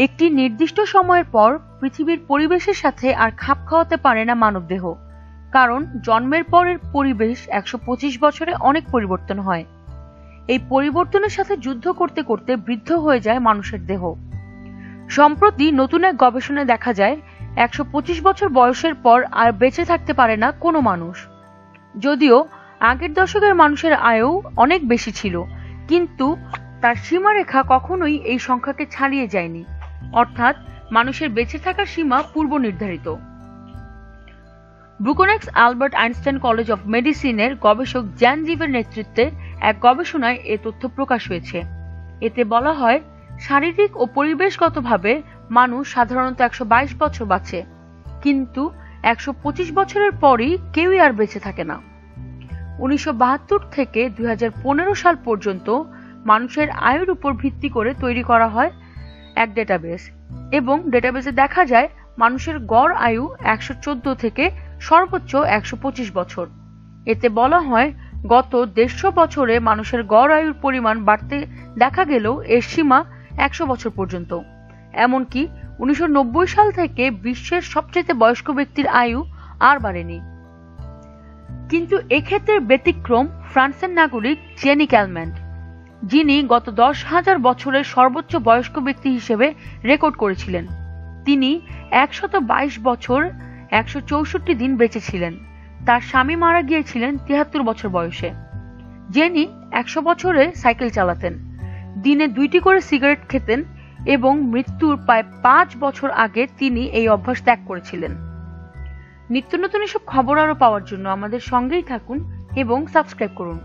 একটি নির্দিষ্ট সময়ের পর পৃথিবীর পরিবেশের সাথে আর খাপ খাওয়াতে পারে না মানবদেহ, কারণ জন্মের পরের পরিবেশ 125 বছরে অনেক পরিবর্তন হয়। এই পরিবর্তনের সাথে যুদ্ধ করতে করতে বৃদ্ধ হয়ে যায় মানুষের দেহ। সম্প্রতি নতুন এক গবেষণায় দেখা যায় 125 বছর বয়সের পর আর বেঁচে থাকতে পারে না কোনো মানুষ। যদিও আগের দশকের মানুষের আয়ু অনেক বেশি ছিল, কিন্তু তার সীমারেখা কখনোই এই সংখ্যাকে ছাড়িয়ে যায়নি, অর্থাৎ মানুষের বেঁচে থাকার সীমা পূর্ব নির্ধারিত। ব্রুকোনেক্স আলবার্ট আইনস্টাইন কলেজ অফ মেডিসিনের গবেষক জ্যান জিভের নেতৃত্বে এক গবেষণায় এ তথ্য প্রকাশ হয়েছে। এতে বলা হয়, শারীরিক ও পরিবেশগতভাবে মানুষ সাধারণত 122 বছর বাঁচে, কিন্তু 125 বছরের পরই কেউই আর বেঁচে থাকে না। 1972 থেকে 2015 সাল পর্যন্ত মানুষের আয়ুর উপর ভিত্তি করে তৈরি করা হয় এক ডেটাবেস, এবং ডেটাবেসে দেখা যায় মানুষের গড় আয়ু 114 থেকে সর্বোচ্চ 125 বছর। এতে বলা হয়, গত 150 বছরে মানুষের গড় আয়ুর পরিমাণ বাড়তে দেখা গেলেও এর সীমা 100 বছর পর্যন্ত। এমনকি 1990 সাল থেকে বিশ্বের সবচেয়ে বয়স্ক ব্যক্তির আয়ু আর বাড়েনি। কিন্তু এক্ষেত্রে ব্যতিক্রম ফ্রান্সের নাগরিক জেনি ক্যালমেন্ট, যিনি গত 10,000 বছরের সর্বোচ্চ বয়স্ক ব্যক্তি হিসেবে রেকর্ড করেছিলেন। তিনি 122 বছর 164 দিন বেঁচে ছিলেন। তার স্বামী মারা গিয়েছিলেন 73 বছর বয়সে। জেনি 100 বছরে সাইকেল চালাতেন, দিনে 2টি করে সিগারেট খেতেন এবং মৃত্যুর প্রায় 5 বছর আগে তিনি এই অভ্যাস ত্যাগ করেছিলেন। নিত্য নতুন এসব খবর আরও পাওয়ার জন্য আমাদের সঙ্গেই থাকুন এবং সাবস্ক্রাইব করুন।